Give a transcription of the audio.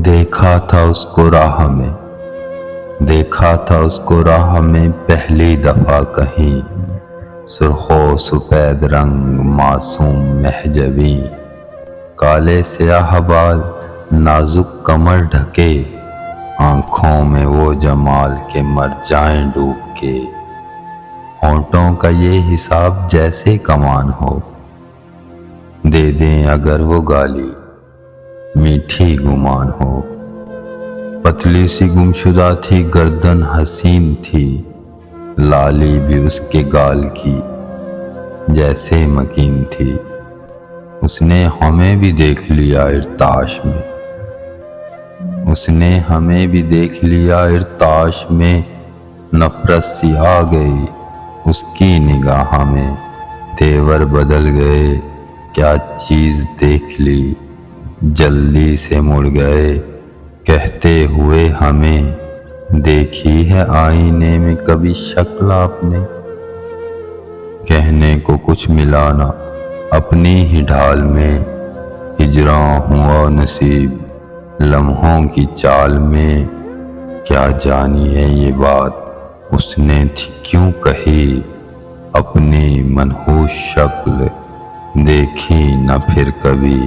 دیکھا تھا اس کو راہ میں، دیکھا تھا اس کو راہ میں پہلی دفعہ کہیں، سرخ و سفید رنگ معصوم محجبی، کالے سیاہ بال نازک کمر ڈھکے، آنکھوں میں وہ جمال کے مر جائیں ڈوب کے، ہونٹوں کا یہ حساب جیسے کمان ہو، دے دیں اگر وہ گالی میٹھی گمان ہو، پتلی سی گمشدہ تھی گردن حسین تھی، لالی بھی اس کے گال کی جیسے مکین تھی، اس نے ہمیں بھی دیکھ لیا ارتعاش میں، اس نے ہمیں بھی دیکھ لیا ارتعاش میں، نفرت سی آ گئی اس کی نگاہ میں، تیور بدل گئے کیا چیز دیکھ لی، جلدی سے مڑ گئے کہتے ہوئے ہمیں، دیکھی ہے آئینے میں کبھی شکل آپ نے، کہنے کو کچھ ملا نہ اپنی ہی ڈھال میں، ہجراں ہوا نصیب لمحوں کی چال میں، کیا جانی ہے یہ بات اس نے تھی کیوں کہی، اپنی منحوس شکل دیکھی نہ پھر کبھی۔